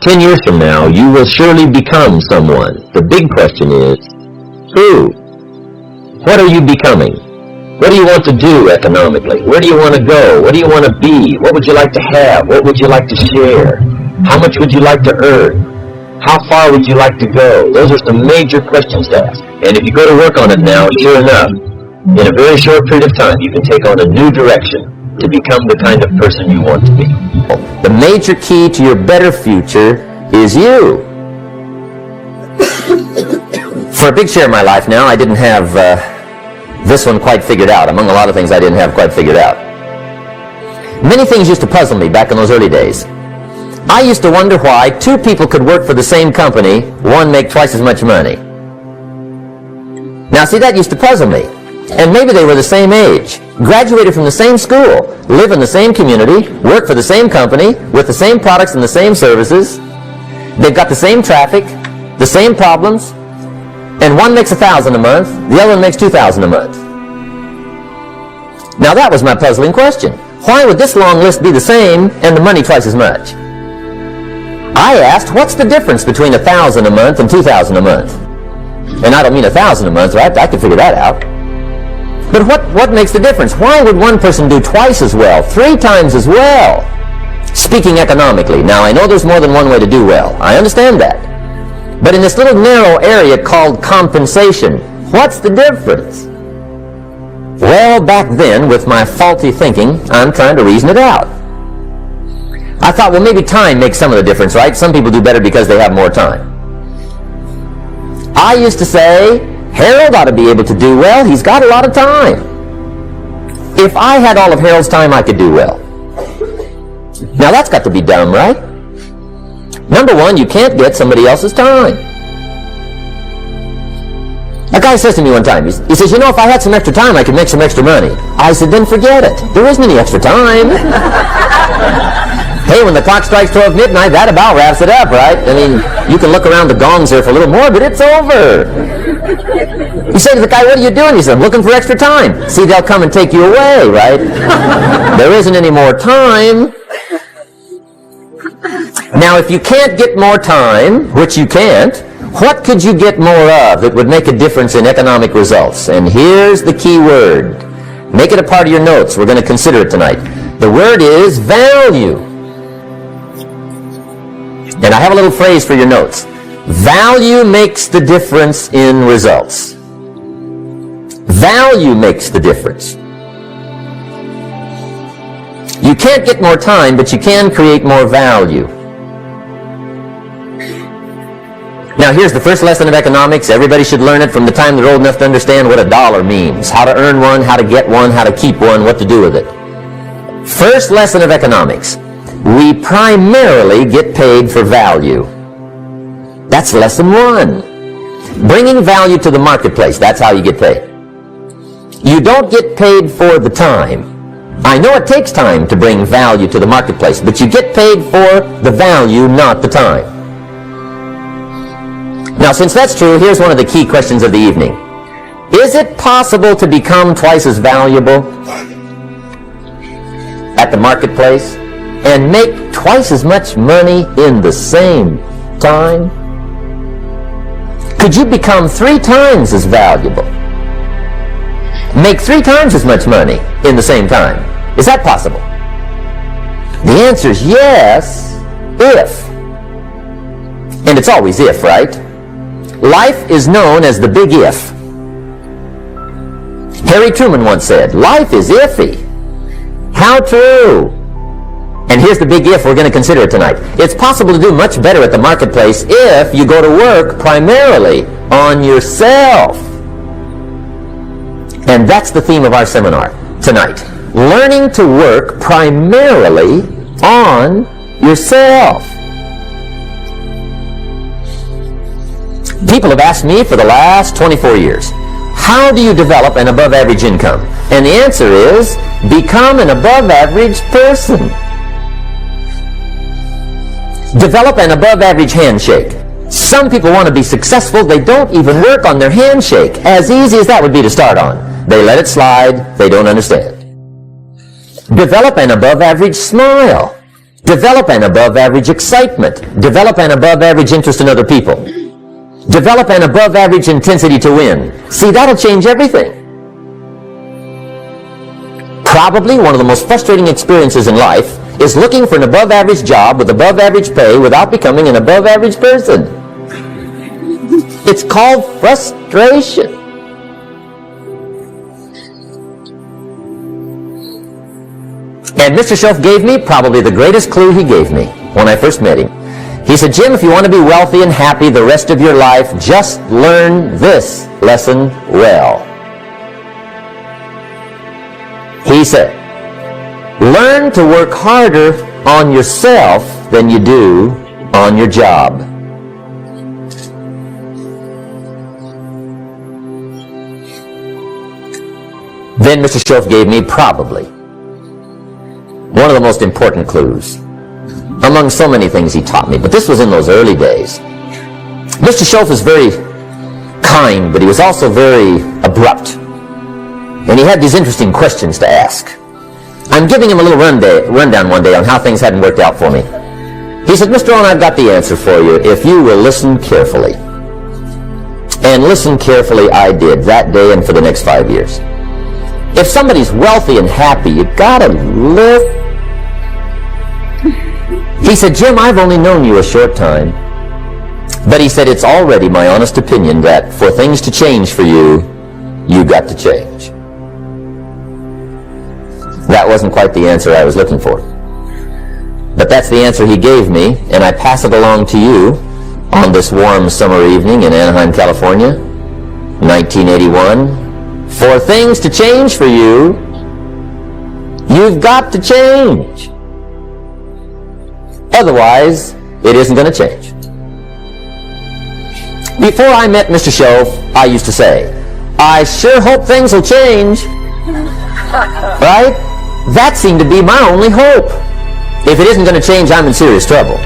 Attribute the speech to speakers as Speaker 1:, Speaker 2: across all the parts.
Speaker 1: 10 years from now, you will surely become someone. The big question is, who? What are you becoming? What do you want to do economically? Where do you want to go? What do you want to be? What would you like to have? What would you like to share? How much would you like to earn? How far would you like to go? Those are some major questions to ask. And if you go to work on it now, sure enough, in a very short period of time, you can take on a new direction to become the kind of person you want to be.
Speaker 2: The major key to your better future is you. For a big share of my life now, I didn't have this one quite figured out. Among a lot of things I didn't have quite figured out. Many things used to puzzle me back in those early days. I used to wonder why two people could work for the same company, one make twice as much money. Now see, that used to puzzle me. And maybe they were the same age, graduated from the same school, live in the same community, work for the same company, with the same products and the same services. They've got the same traffic, the same problems, and one makes $1,000 a month, the other one makes $2,000 a month. Now that was my puzzling question. Why would this long list be the same and the money twice as much? I asked, what's the difference between $1,000 a month and $2,000 a month? And I don't mean $1,000 a month, right? I could figure that out. But what makes the difference? Why would one person do twice as well, 3 times as well? Speaking economically. Now, I know there's more than one way to do well. I understand that. But in this little narrow area called compensation, what's the difference? Well, back then, with my faulty thinking, I'm trying to reason it out. I thought, well, maybe time makes some of the difference, right? Some people do better because they have more time. I used to say, Harold ought to be able to do well. He's got a lot of time. If I had all of Harold's time, I could do well. Now, that's got to be dumb, right? Number one, you can't get somebody else's time. A guy says to me one time, he says, you know, if I had some extra time, I could make some extra money. I said, then forget it. There isn't any extra time. Hey, when the clock strikes 12 midnight, that about wraps it up, right? I mean, you can look around the gongs there for a little more, but it's over. You say to the guy, what are you doing? He said, I'm looking for extra time. See, they'll come and take you away, right? There isn't any more time. Now, if you can't get more time, which you can't, what could you get more of that would make a difference in economic results? And here's the key word. Make it a part of your notes. We're going to consider it tonight. The word is value. And I have a little phrase for your notes. Value makes the difference in results. Value makes the difference. You can't get more time, but you can create more value. Now, here's the first lesson of economics. Everybody should learn it from the time they're old enough to understand what a dollar means, how to earn one, how to get one, how to keep one, what to do with it. First lesson of economics. We primarily get paid for value. That's lesson 1. Bringing value to the marketplace, that's how you get paid. You don't get paid for the time. I know it takes time to bring value to the marketplace, but you get paid for the value, not the time. Now, since that's true, here's one of the key questions of the evening. Is it possible to become twice as valuable at the marketplace and make twice as much money in the same time? Could you become 3 times as valuable? Make 3 times as much money in the same time? Is that possible? The answer is yes, if. And it's always if, right? Life is known as the big if. Harry Truman once said, life is iffy. How true? And here's the big if we're going to consider tonight. It's possible to do much better at the marketplace if you go to work primarily on yourself. And that's the theme of our seminar tonight. Learning to work primarily on yourself. People have asked me for the last 24 years, how do you develop an above-average income? And the answer is, become an above-average person. Develop an above-average handshake. Some people want to be successful, they don't even work on their handshake. As easy as that would be to start on. They let it slide, they don't understand. Develop an above-average smile. Develop an above-average excitement. Develop an above-average interest in other people. Develop an above-average intensity to win. See, that'll change everything. Probably one of the most frustrating experiences in life is looking for an above-average job with above-average pay without becoming an above-average person. It's called frustration. And Mr. Shelf gave me probably the greatest clue he gave me when I first met him. He said, Jim, if you want to be wealthy and happy the rest of your life, just learn this lesson well. He said, learn to work harder on yourself than you do on your job. Then Mr. Shelf gave me probably one of the most important clues among so many things he taught me, but this was in those early days. Mr. Shelf is very kind, but he was also very abrupt. And he had these interesting questions to ask. I'm giving him a little rundown one day on how things hadn't worked out for me. He said, Mr. Rohn, I've got the answer for you if you will listen carefully. And listen carefully I did that day and for the next 5 years. If somebody's wealthy and happy, you gotta live. He said, Jim, I've only known you a short time. But he said, it's already my honest opinion that for things to change for you, you got to change. That wasn't quite the answer I was looking for. But that's the answer he gave me, and I pass it along to you on this warm summer evening in Anaheim, California, 1981. For things to change for you, you've got to change. Otherwise, it isn't going to change. Before I met Mr. Shelf, I used to say, I sure hope things will change. Right? That seemed to be my only hope. If it isn't going to change, I'm in serious trouble.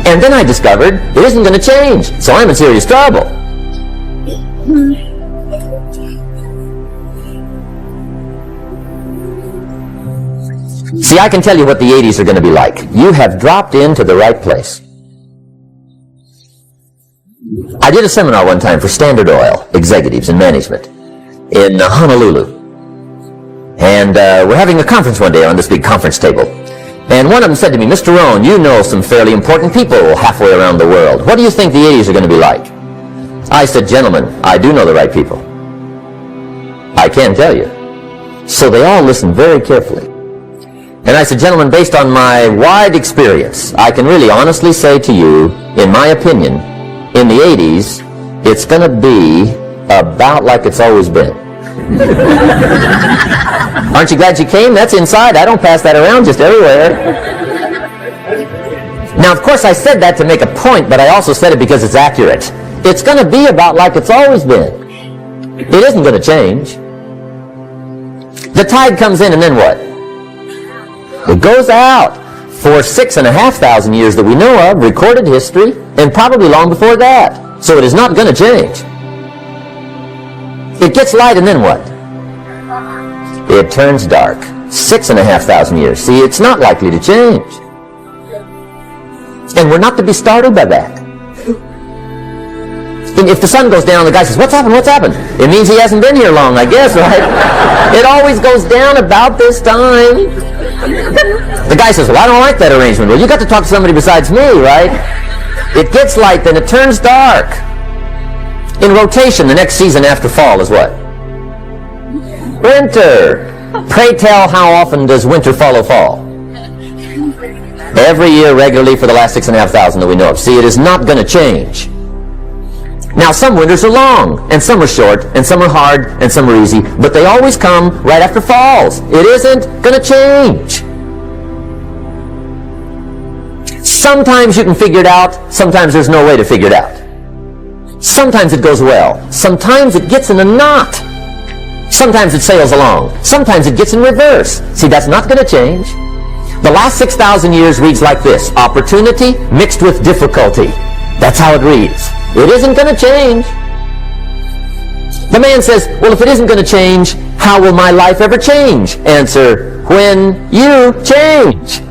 Speaker 2: And then I discovered it isn't going to change, so I'm in serious trouble. See, I can tell you what the 80s are going to be like. You have dropped into the right place. I did a seminar one time for Standard Oil executives and management in Honolulu. And we're having a conference one day on this big conference table. And one of them said to me, Mr. Rohn, you know some fairly important people halfway around the world. What do you think the 80s are going to be like? I said, gentlemen, I do know the right people. I can tell you. So they all listened very carefully. And I said, gentlemen, based on my wide experience, I can really honestly say to you, in my opinion, in the 80s, it's going to be about like it's always been. Aren't you glad you came? That's inside. I don't pass that around just everywhere. Now, of course, I said that to make a point, but I also said it because it's accurate. It's going to be about like it's always been. It isn't going to change. The tide comes in, and then what? It goes out for 6,500 years that we know of, recorded history, and probably long before that. So it is not going to change. It gets light, and then what? It turns dark. 6,500 years. See, it's not likely to change. And we're not to be startled by that. And if the sun goes down, the guy says, what's happened? What's happened? It means he hasn't been here long, I guess, right? It always goes down about this time. The guy says, well, I don't like that arrangement. Well, you got to talk to somebody besides me, right? It gets light, then it turns dark. In rotation, the next season after fall is what? Winter. Pray tell, how often does winter follow fall? Every year regularly for the last 6,500 that we know of. See, it is not going to change. Now, some winters are long, and some are short, and some are hard, and some are easy, but they always come right after falls. It isn't going to change. Sometimes you can figure it out, sometimes there's no way to figure it out. Sometimes it goes well, sometimes it gets in a knot. Sometimes it sails along, sometimes it gets in reverse. See, that's not going to change. The last 6,000 years reads like this: opportunity mixed with difficulty. That's how it reads. It isn't going to change. The man says, well, if it isn't going to change, how will my life ever change? Answer, when you change.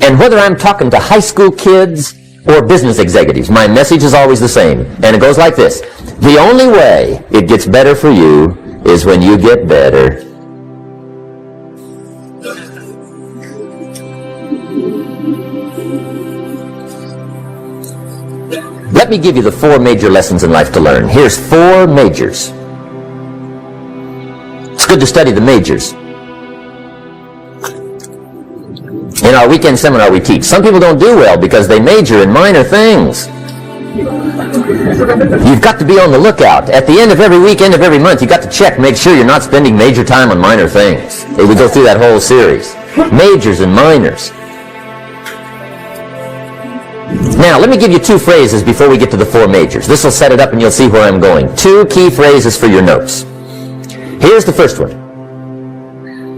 Speaker 2: And whether I'm talking to high school kids or business executives, my message is always the same. And it goes like this. The only way it gets better for you is when you get better. Let me give you the 4 major lessons in life to learn. Here's 4 majors. It's good to study the majors. In our weekend seminar we teach. Some people don't do well because they major in minor things. You've got to be on the lookout. At the end of every week, end of every month, you've got to check, make sure you're not spending major time on minor things. We go through that whole series. Majors and minors. Now, let me give you 2 phrases before we get to the 4 majors. This will set it up and you'll see where I'm going. 2 key phrases for your notes. Here's the first one.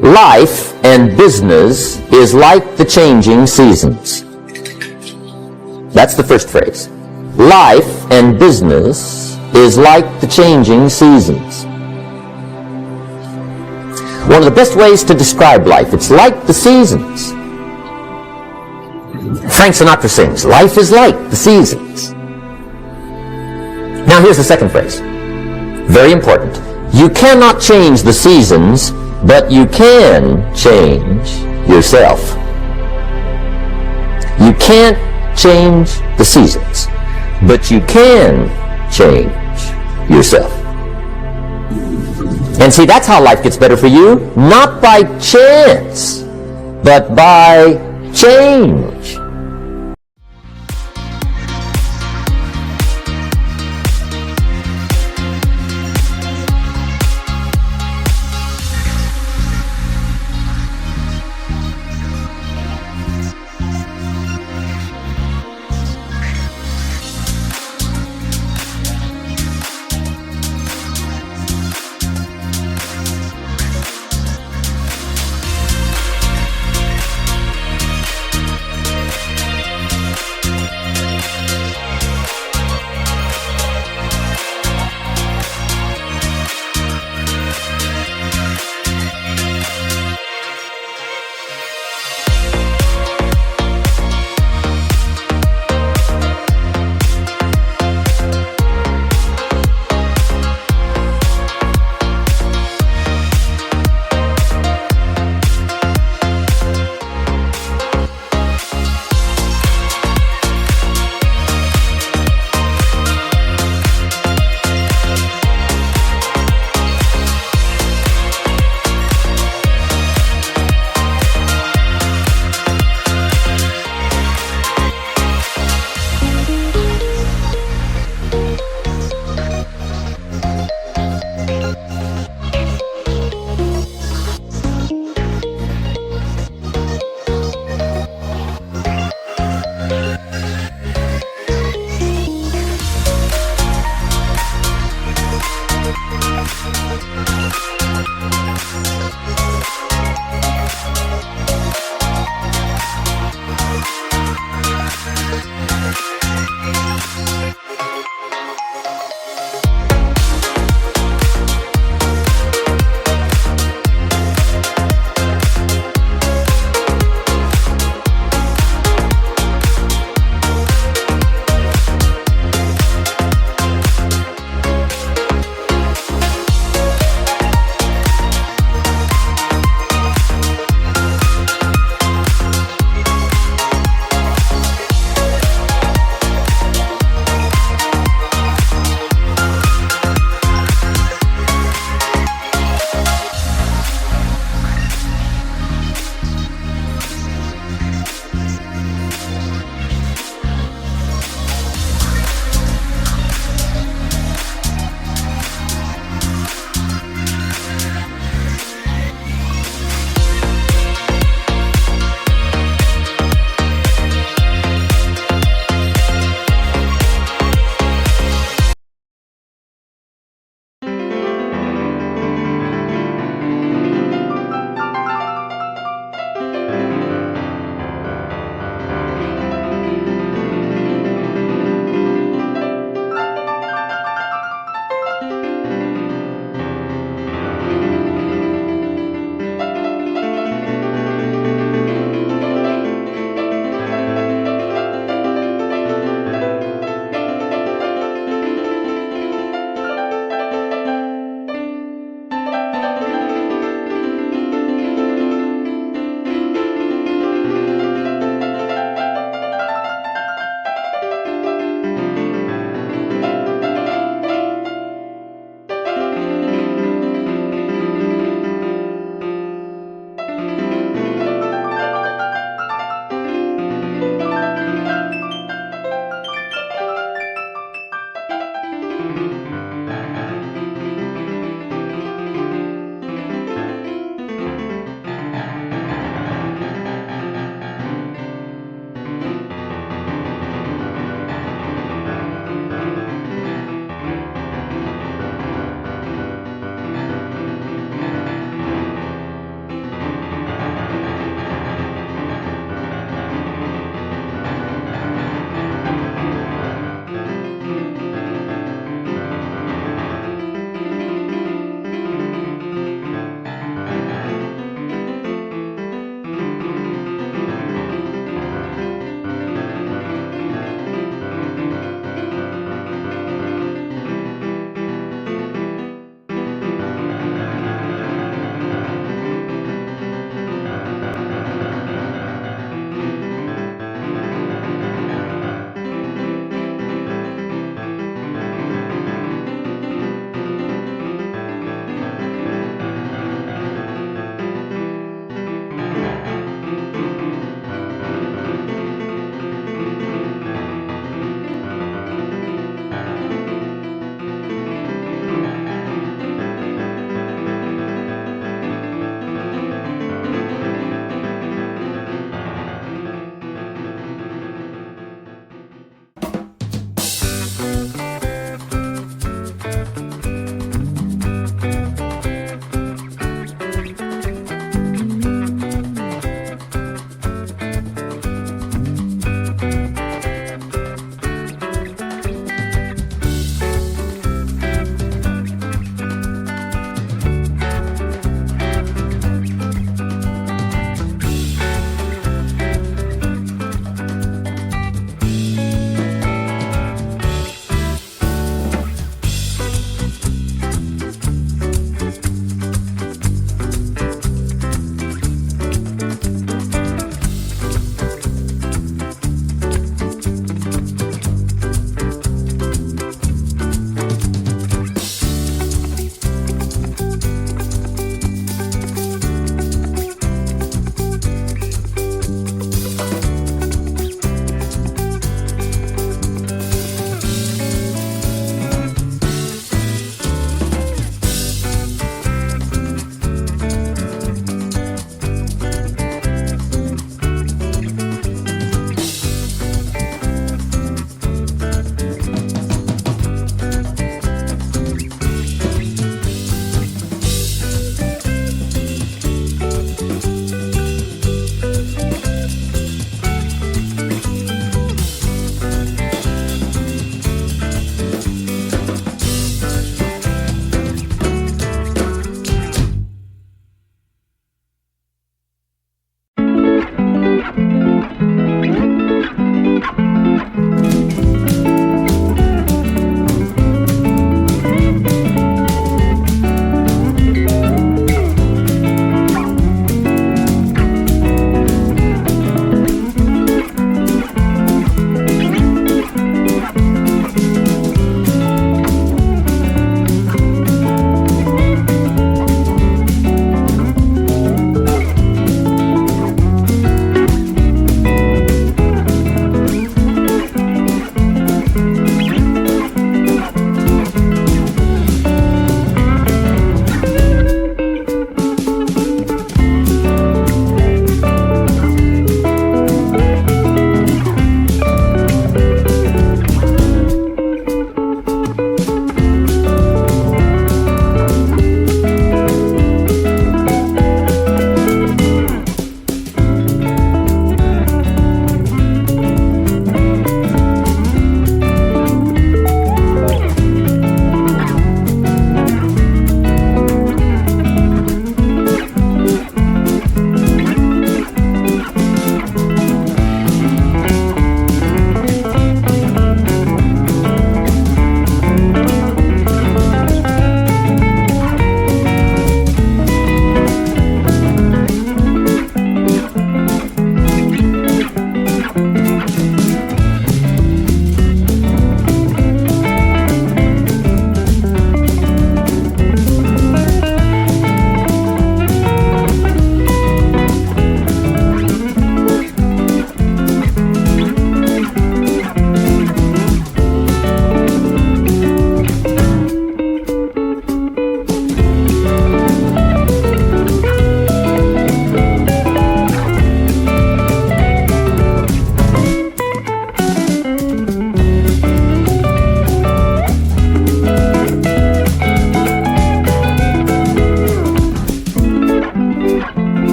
Speaker 2: Life and business is like the changing seasons. That's the first phrase. Life and business is like the changing seasons. One of the best ways to describe life, it's like the seasons. Frank Sinatra sings, life is like the seasons. Now here's the second phrase. Very important. You cannot change the seasons, but you can change yourself. You can't change the seasons, but you can change yourself. And see, that's how life gets better for you. Not by chance, but by change.